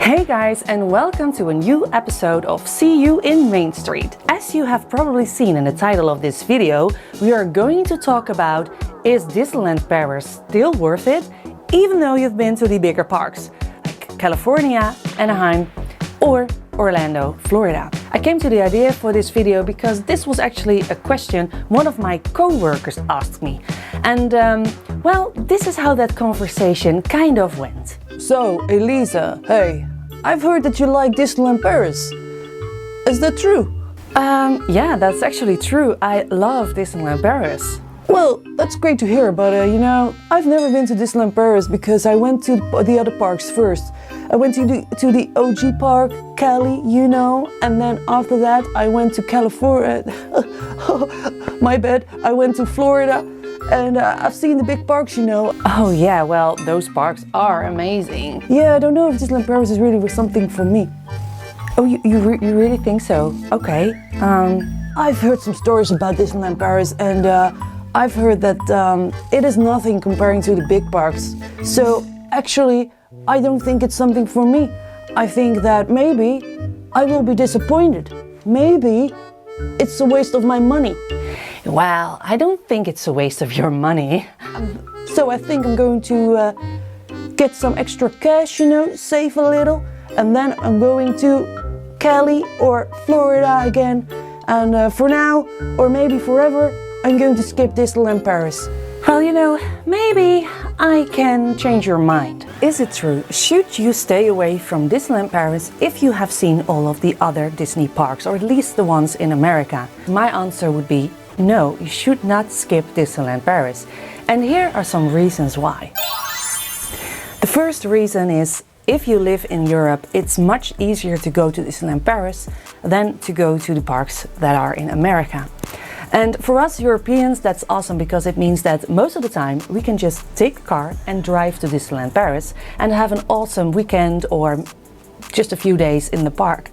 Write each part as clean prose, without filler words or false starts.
Hey guys, and welcome to a new episode of See You in Main Street. As you have probably seen in the title of this video, we are going to talk about, is Disneyland Paris still worth it, even though you've been to the bigger parks like California, Anaheim or Orlando, Florida. I came to the idea for this video because this was actually a question one of my co-workers asked me. And well, this is how that conversation kind of went. So, Elisa, hey, I've heard that you like Disneyland Paris. Is that true? Yeah, that's actually true. I love Disneyland Paris. Well, that's great to hear, but you know, I've never been to Disneyland Paris because I went to the other parks first. I went to the OG park, Cali, you know, and then after that I went to California. My bad, I went to Florida. And I've seen the big parks, you know. Oh yeah, well, those parks are amazing. Yeah, I don't know if Disneyland Paris is really something for me. Oh, you really think so? Okay. I've heard some stories about Disneyland Paris, and I've heard that it is nothing comparing to the big parks. So actually, I don't think it's something for me. I think that maybe I will be disappointed. Maybe it's a waste of my money. Well, I don't think it's a waste of your money. So I think I'm going to get some extra cash, you know, save a little, and then I'm going to Cali or Florida again. And for now, or maybe forever, I'm going to skip Disneyland Paris. Well, you know, maybe I can change your mind. Is it true? Should you stay away from Disneyland Paris if you have seen all of the other Disney parks, or at least the ones in America? My answer would be no, you should not skip Disneyland Paris. And here are some reasons why. The first reason is, if you live in Europe, it's much easier to go to Disneyland Paris than to go to the parks that are in America. And for us Europeans, that's awesome because it means that most of the time we can just take the car and drive to Disneyland Paris and have an awesome weekend or just a few days in the park.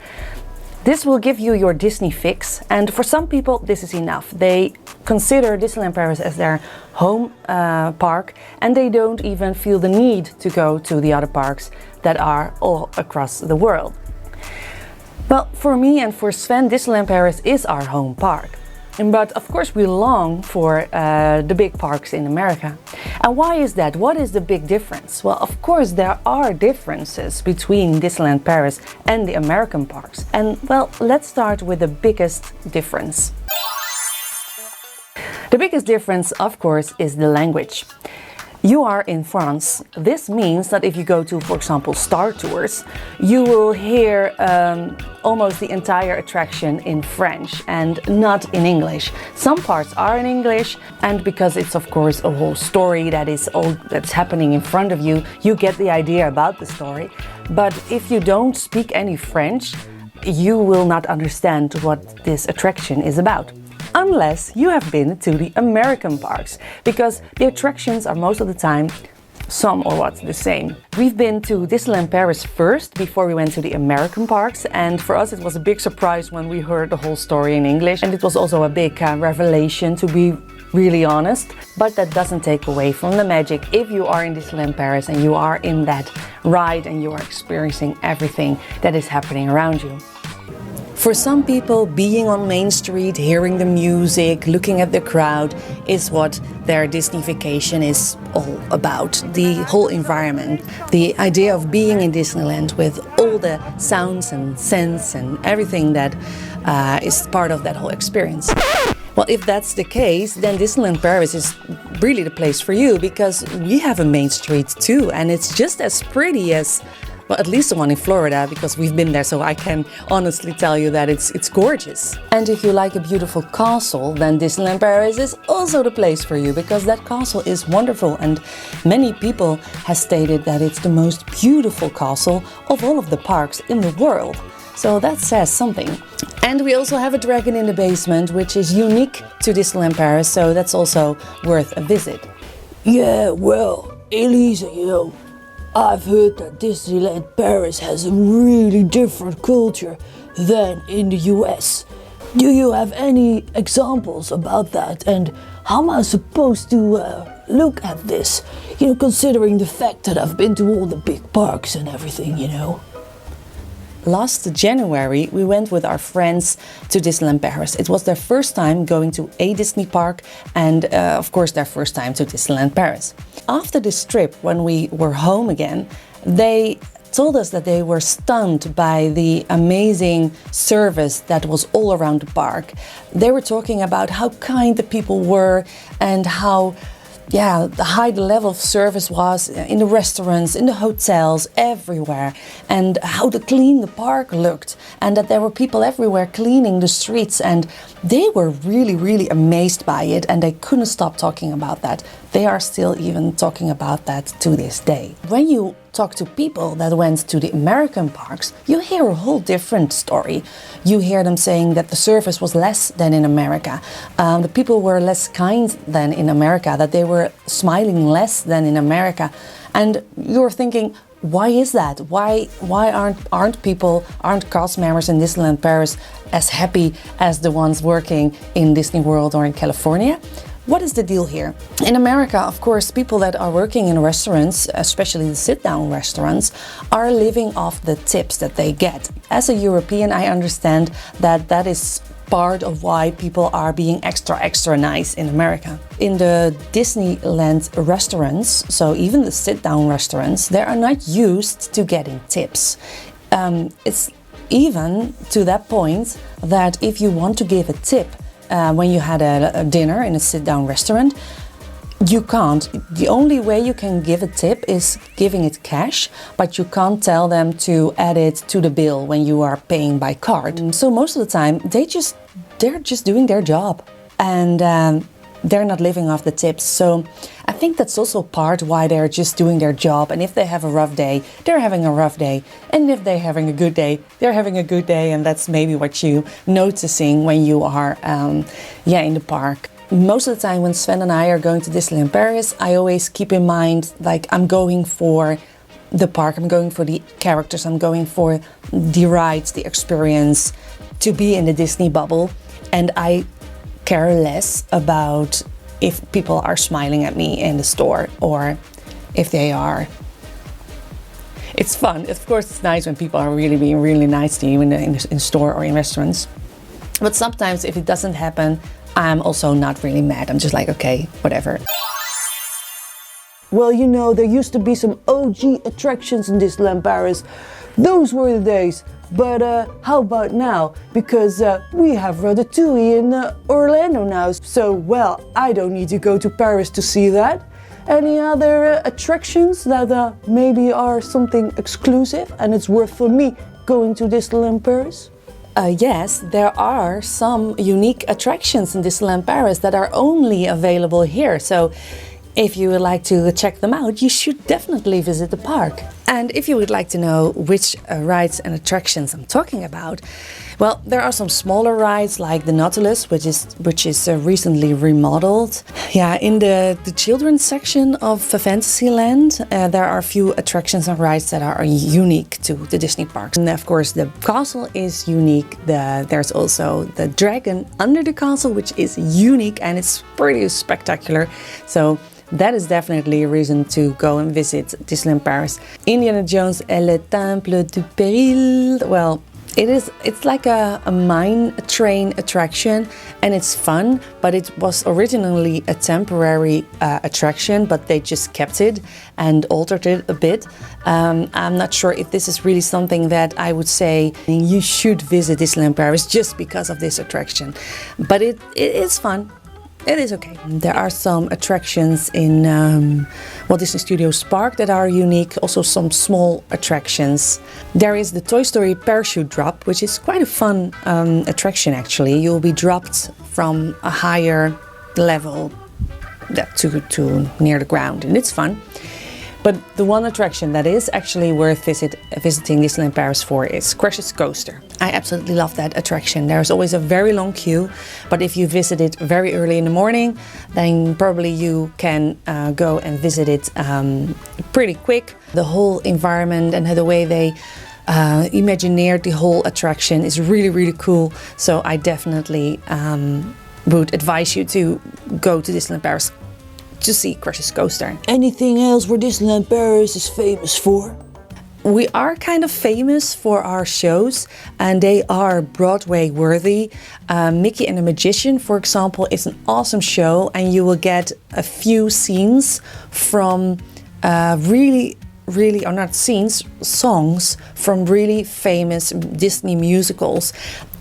This will give you your Disney fix, and for some people this is enough. They consider Disneyland Paris as their home park, and they don't even feel the need to go to the other parks that are all across the world. Well, for me and for Sven, Disneyland Paris is our home park. But of course we long for the big parks in America. And why is that? What is the big difference? Well, of course there are differences between Disneyland Paris and the American parks. And well, let's start with the biggest difference. The biggest difference, of course, is the language. You are in France. This means that if you go to, for example, Star Tours, you will hear almost the entire attraction in French and not in English. Some parts are in English, and because it's of course a whole story that's happening in front of you, you get the idea about the story. But if you don't speak any French, you will not understand what this attraction is about. Unless you have been to the American parks, because the attractions are most of the time somewhat the same. We've been to Disneyland Paris first before we went to the American parks, and for us it was a big surprise when we heard the whole story in English, and it was also a big revelation, to be really honest. But that doesn't take away from the magic if you are in Disneyland Paris and you are in that ride and you are experiencing everything that is happening around you. For some people, being on Main Street, hearing the music, looking at the crowd is what their Disney vacation is all about. The whole environment, the idea of being in Disneyland with all the sounds and scents and everything that is part of that whole experience. Well, if that's the case, then Disneyland Paris is really the place for you, because we have a Main Street too, and it's just as pretty as, well, at least the one in Florida, because we've been there, so I can honestly tell you that it's gorgeous. And if you like a beautiful castle, then Disneyland Paris is also the place for you, because that castle is wonderful, and many people have stated that it's the most beautiful castle of all of the parks in the world. So that says something. And we also have a dragon in the basement, which is unique to Disneyland Paris, so that's also worth a visit. Yeah, well, Elisa, you know, I've heard that Disneyland Paris has a really different culture than in the US. Do you have any examples about that, and how am I supposed to look at this? You know, considering the fact that I've been to all the big parks and everything, you know. last January, we went with our friends to Disneyland Paris. It was their first time going to a Disney park and, of course, their first time to Disneyland Paris. After this trip, when we were home again, they told us that they were stunned by the amazing service that was all around the park. They were talking about how kind the people were and how high the level of service was in the restaurants, in the hotels, everywhere, and how clean the park looked, and that there were people everywhere cleaning the streets, and they were really, really amazed by it, and they couldn't stop talking about that. They are still even talking about that to this day. When you talk to people that went to the American parks, you hear a whole different story. You hear them saying that the service was less than in America. The people were less kind than in America, that they were smiling less than in America. And you're thinking, why is that? Why aren't cast members in Disneyland Paris as happy as the ones working in Disney World or in California? What is the deal here? In America, of course, people that are working in restaurants, especially the sit-down restaurants, are living off the tips that they get. As a European, I understand that that is part of why people are being extra nice in America. In the Disneyland restaurants, so even the sit-down restaurants, they are not used to getting tips. It's even to that point that if you want to give a tip when you had a dinner in a sit-down restaurant, you can't. The only way you can give a tip is giving it cash, but you can't tell them to add it to the bill when you are paying by card. So most of the time, they're just doing their job, and they're not living off the tips. So I think that's also part why they're just doing their job. And if they have a rough day, they're having a rough day. And if they're having a good day, they're having a good day. And that's maybe what you're noticing when you are in the park. Most of the time when Sven and I are going to Disneyland Paris, I always keep in mind, like, I'm going for the park, I'm going for the characters, I'm going for the rides, the experience, to be in the Disney bubble. And I care less about if people are smiling at me in the store or if they are. It's fun. Of course, it's nice when people are really being really nice to you in store or in restaurants. But sometimes if it doesn't happen, I'm also not really mad. I'm just like, okay, whatever. Well, you know, there used to be some OG attractions in Disneyland Paris. Those were the days. But how about now? Because we have Ratatouille in Orlando now. So, well, I don't need to go to Paris to see that. Any other attractions that maybe are something exclusive and it's worth for me going to Disneyland Paris? Yes, there are some unique attractions in Disneyland Paris that are only available here. So if you would like to check them out, you should definitely visit the park. And if you would like to know which rides and attractions I'm talking about, well, there are some smaller rides like the Nautilus, which is recently remodeled. Yeah, in the children's section of Fantasyland, there are a few attractions and rides that are unique to the Disney parks. And of course, the castle is unique. There's also the dragon under the castle, which is unique and it's pretty spectacular. So that is definitely a reason to go and visit Disneyland Paris. Indiana Jones et le Temple du Peril. Well, it's like a mine train attraction and it's fun, but it was originally a temporary attraction, but they just kept it and altered it a bit. I'm not sure if this is really something that I would say you should visit Disneyland Paris just because of this attraction, but it is fun. It is okay. There are some attractions in Walt Disney Studios Park that are unique, also some small attractions. There is the Toy Story parachute drop, which is quite a fun attraction actually. You'll be dropped from a higher level to near the ground, and it's fun. But the one attraction that is actually worth visiting Disneyland Paris for is Crash's Coaster. I absolutely love that attraction. There's always a very long queue, but if you visit it very early in the morning, then probably you can go and visit it pretty quick. The whole environment and the way they imagineered the whole attraction is really, really cool. So I definitely would advise you to go to Disneyland Paris to see Crash's Coaster. Anything else where Disneyland Paris is famous for? we are kind of famous for our shows, and they are Broadway worthy. Mickey and the Magician, for example, is an awesome show, and you will get a few scenes from or not scenes, songs from really famous Disney musicals.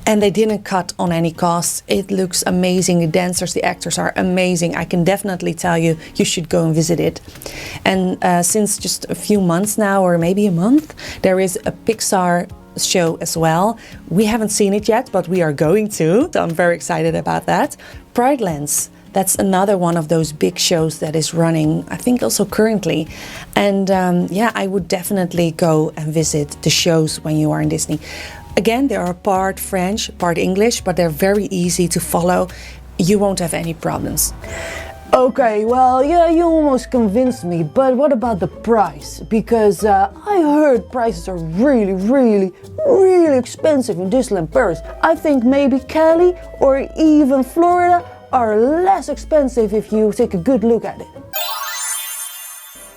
And they didn't cut on any costs. It looks amazing. The dancers, the actors are amazing. I can definitely tell you, you should go and visit it. And since just a few months now, or maybe a month, there is a Pixar show as well. We haven't seen it yet, but we are going to. So I'm very excited about that. Pride Lands. That's another one of those big shows that is running, I think also currently. And yeah, I would definitely go and visit the shows when you are in Disney. Again, they are part French, part English, but they're very easy to follow. You won't have any problems. Okay, well, yeah, you almost convinced me, but what about the price? Because I heard prices are really, really, really expensive in Disneyland Paris. I think maybe Cali or even Florida are less expensive if you take a good look at it.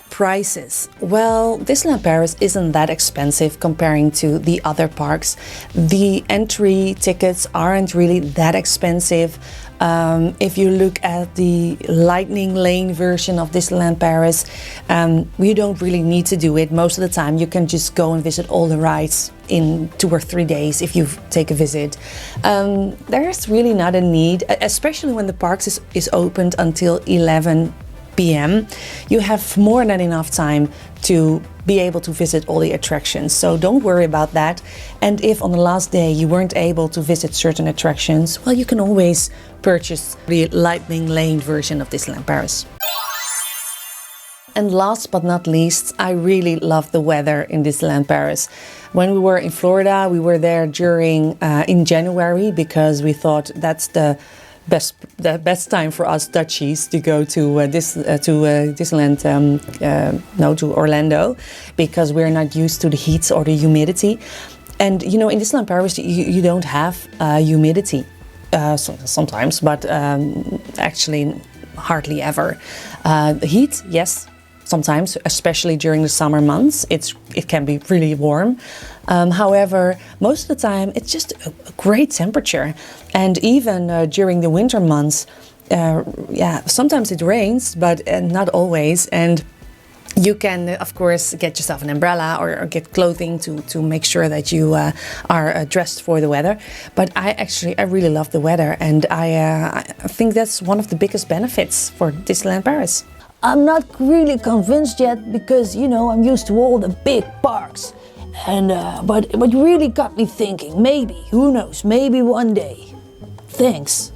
Prices. Well, Disneyland Paris isn't that expensive comparing to the other parks. The entry tickets aren't really that expensive. If you look at the Lightning Lane version of Disneyland Paris, you don't really need to do it. Most of the time you can just go and visit all the rides in 2 or 3 days if you take a visit. There's really not a need, especially when the parks is opened until 11 p.m. You have more than enough time to be able to visit all the attractions, so don't worry about that. And if on the last day you weren't able to visit certain attractions, well, you can always purchase the Lightning Lane version of Disneyland Paris. And last but not least, I really love the weather in Disneyland Paris. When we were in Florida, we were there during in January, because we thought that's the best time for us Dutchies to go to Disneyland, to Orlando, because we're not used to the heat or the humidity. And you know, in Disneyland Paris, you don't have humidity sometimes, but actually hardly ever. The heat, yes, sometimes, especially during the summer months, it can be really warm. However, most of the time it's just a great temperature. And even during the winter months, yeah, sometimes it rains, but not always. And you can, of course, get yourself an umbrella or get clothing to make sure that you are dressed for the weather. But I really love the weather, and I think that's one of the biggest benefits for Disneyland Paris. I'm not really convinced yet, because, you know, I'm used to all the big parks. And but really got me thinking, maybe, who knows, maybe one day. Thanks.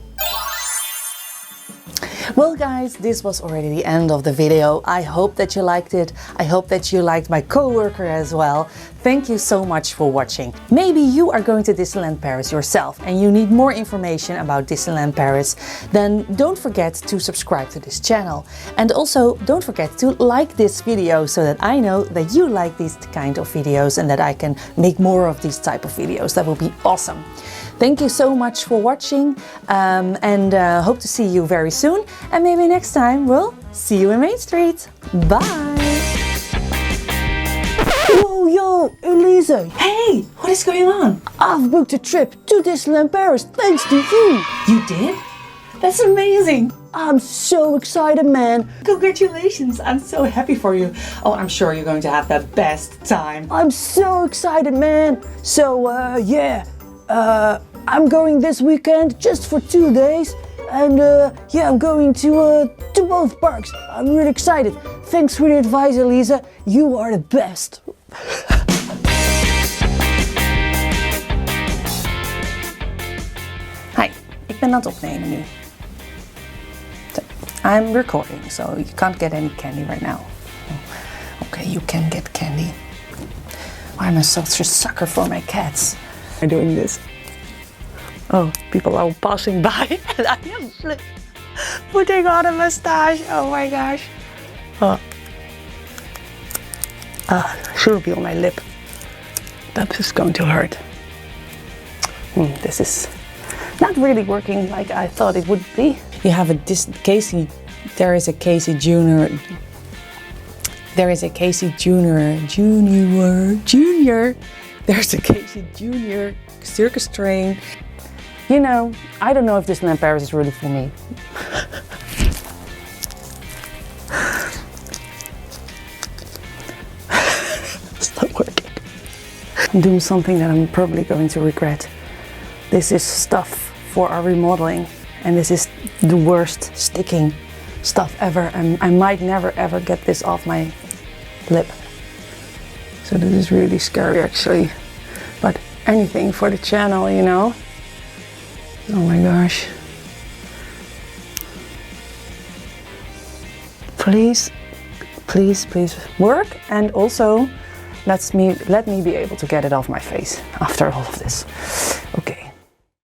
Well guys, this was already the end of the video. I hope that you liked it. I hope that you liked my co-worker as well. Thank you so much for watching. Maybe you are going to Disneyland Paris yourself and you need more information about Disneyland Paris, then don't forget to subscribe to this channel. And also don't forget to like this video so that I know that you like these kind of videos and that I can make more of these type of videos. That will be awesome. Thank you so much for watching, and hope to see you very soon. And maybe next time we'll see you in Main Street. Bye! Yo, Elisa! Hey, what is going on? I've booked a trip to Disneyland Paris thanks to you! You did? That's amazing! I'm so excited, man! Congratulations! I'm so happy for you. Oh, I'm sure you're going to have the best time. I'm so excited, man! So, yeah. I'm going this weekend just for 2 days, and yeah, I'm going to both parks. I'm really excited. Thanks for the advice, Elisa. You are the best. Hi, ik ben aan het opnemen nu. I'm recording, so you can't get any candy right now. Okay, you can get candy. Why am I such a sucker for my cats? I'm doing this. Oh, people are passing by and I am putting on a mustache. Oh my gosh. Should be on my lip. That is going to hurt. This is not really working like I thought it would be. You have a Casey. There is a Casey Jr. There is a Casey Junior. There's a Casey Junior circus train. You know, I don't know if Disneyland Paris is really for me. It's not working. I'm doing something that I'm probably going to regret. This is stuff for our remodeling, and this is the worst sticking stuff ever, and I might never ever get this off my lip. So this is really scary actually, but anything for the channel, you know. Oh my gosh. Please, please, please work, and also let me be able to get it off my face after all of this.